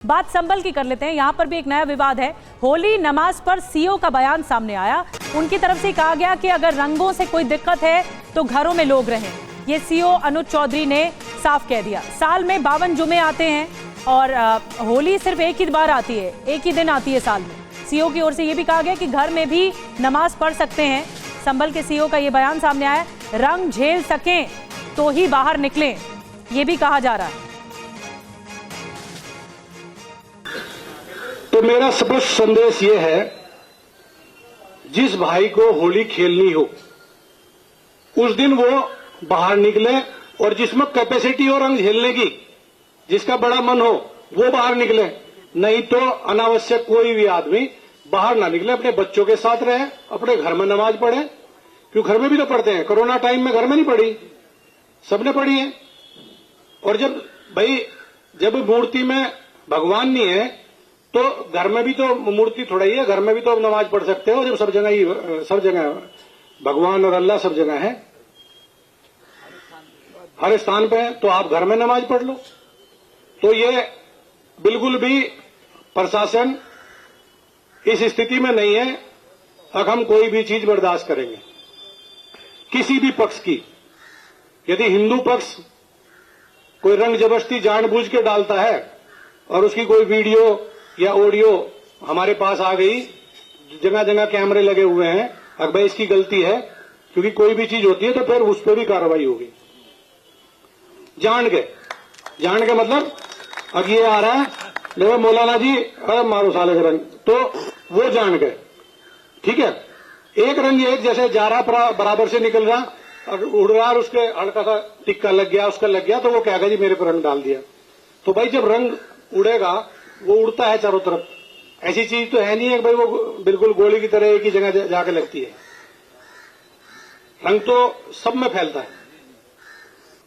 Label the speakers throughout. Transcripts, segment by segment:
Speaker 1: बात संभल की कर लेते हैं। यहाँ पर भी एक नया विवाद है। होली नमाज पर सीओ का बयान सामने आया। उनकी तरफ से कहा गया कि अगर रंगों से कोई दिक्कत है तो घरों में लोग रहें। ये सीओ अनुज चौधरी ने साफ कह दिया। साल में 52 जुमे आते हैं और होली सिर्फ एक ही बार आती है, एक ही दिन आती है साल में। सीओ की ओर से ये भी कहा गया कि घर में भी नमाज पढ़ सकते हैं। संभल के सीओ का ये बयान सामने आया। रंग झेल सकें तो ही बाहर निकलें, ये भी कहा जा रहा है।
Speaker 2: तो मेरा स्पष्ट संदेश ये है, जिस भाई को होली खेलनी हो उस दिन वो बाहर निकले, और जिसमें कैपेसिटी हो रंग झेलने की, जिसका बड़ा मन हो वो बाहर निकले। नहीं तो अनावश्यक कोई भी आदमी बाहर ना निकले, अपने बच्चों के साथ रहे, अपने घर में नमाज पढ़े। क्यों, घर में भी तो पढ़ते हैं। कोरोना टाइम में घर में नहीं पढ़ी, सबने पढ़ी है। और जब मूर्ति में भगवान नहीं है तो घर में भी तो मूर्ति थोड़ा ही है, घर में भी तो नमाज पढ़ सकते हो। जब सब जगह भगवान और अल्लाह सब जगह है, हर स्थान पे है, तो आप घर में नमाज पढ़ लो। तो ये बिल्कुल भी प्रशासन इस स्थिति में नहीं है अब हम कोई भी चीज बर्दाश्त करेंगे किसी भी पक्ष की। यदि हिंदू पक्ष कोई रंग जबरदस्ती जानबूझ के डालता है और उसकी कोई वीडियो या ऑडियो हमारे पास आ गई, जगह जगह कैमरे लगे हुए हैं, अगर भाई इसकी गलती है, क्योंकि कोई भी चीज होती है तो फिर उस पर भी कार्रवाई होगी। जान के मतलब अब ये आ रहा है, देखो मौलाना जी अरे मारो साले के रंग, तो वो जान गए, ठीक है। एक रंग एक जैसे जा रहा बराबर से निकल रहा, अगर उड़ रहा और उसके हल्का सा टिक्का लग गया, उसका लग गया, तो वो कहेगा जी मेरे पर रंग डाल दिया। तो भाई जब रंग उड़ेगा वो उड़ता है चारों तरफ, ऐसी चीज तो है नहीं है भाई वो बिल्कुल गोली की तरह एक ही जगह जाके लगती है। रंग तो सब में फैलता है।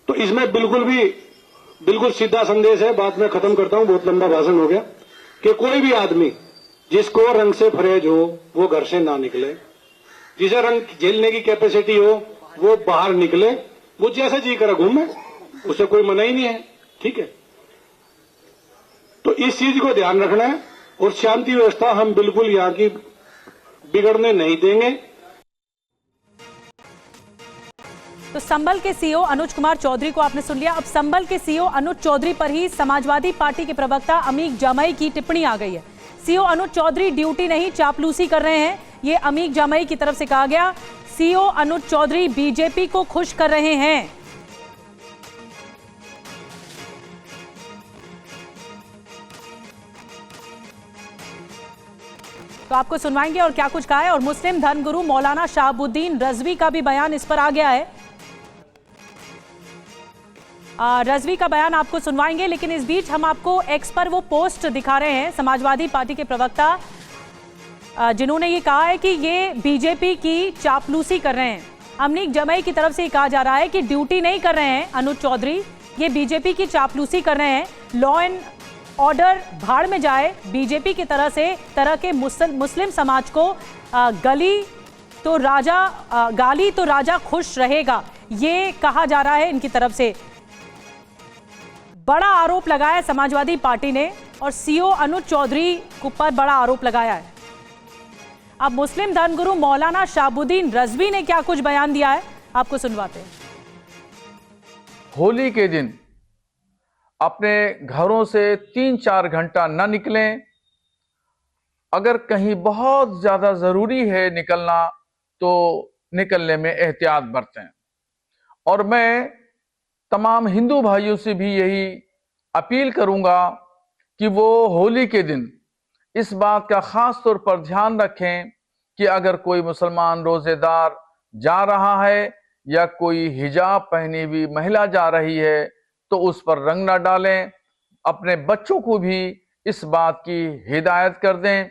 Speaker 2: तो इसमें बिल्कुल सीधा संदेश है। बात में खत्म करता हूं, बहुत लंबा भाषण हो गया, कि कोई भी आदमी जिसको रंग से परहेज हो वो घर से ना निकले, जिसे रंग झेलने की कैपेसिटी हो वो बाहर निकले, वो जैसे जी कर घूमे, उसे कोई मना ही नहीं है, ठीक है। तो इस चीज को ध्यान रखना है, और शांति व्यवस्था हम बिल्कुल यहां की बिगड़ने नहीं देंगे।
Speaker 1: तो संभल के सीओ अनुज कुमार चौधरी को आपने सुन लिया। अब संभल के सीओ अनुज चौधरी पर ही समाजवादी पार्टी के प्रवक्ता अमीक जामई की टिप्पणी आ गई है। सीओ अनुज चौधरी ड्यूटी नहीं चापलूसी कर रहे हैं, ये अमीक जामई की तरफ से कहा गया। सीओ अनुज चौधरी बीजेपी को खुश कर रहे हैं। तो आपको सुनवाएंगे और क्या कुछ कहा है। और मुस्लिम धर्मगुरु मौलाना शहाबुद्दीन रजवी का भी बयान इस पर आ गया है। रजवी का बयान आपको सुनवाएंगे, लेकिन इस बीच हम आपको एक्स पर वो पोस्ट दिखा रहे हैं समाजवादी पार्टी के प्रवक्ता जिन्होंने ये कहा है कि ये बीजेपी की चापलूसी कर रहे हैं। अमीक जामई की तरफ से कहा जा रहा है कि ड्यूटी नहीं कर रहे हैं अनुज चौधरी, ये बीजेपी की चापलूसी कर रहे हैं। लॉ एंड ऑर्डर भाड़ में जाए, बीजेपी की तरह के मुस्लिम समाज को गाली तो राजा खुश रहेगा, ये कहा जा रहा है इनकी तरफ से। बड़ा आरोप लगाया समाजवादी पार्टी ने और सीओ अनुज चौधरी पर बड़ा आरोप लगाया है। अब मुस्लिम धर्मगुरु मौलाना शहाबुद्दीन रजवी ने क्या कुछ बयान दिया है, आपको सुनवाते हैं।
Speaker 3: होली के दिन अपने घरों से 3-4 घंटा न निकलें। अगर कहीं बहुत ज्यादा जरूरी है निकलना तो निकलने में एहतियात बरतें। और मैं तमाम हिंदू भाइयों से भी यही अपील करूंगा कि वो होली के दिन इस बात का खास तौर पर ध्यान रखें कि अगर कोई मुसलमान रोजेदार जा रहा है या कोई हिजाब पहनी हुई महिला जा रही है तो उस पर रंग ना डालें। अपने बच्चों को भी इस बात की हिदायत कर दें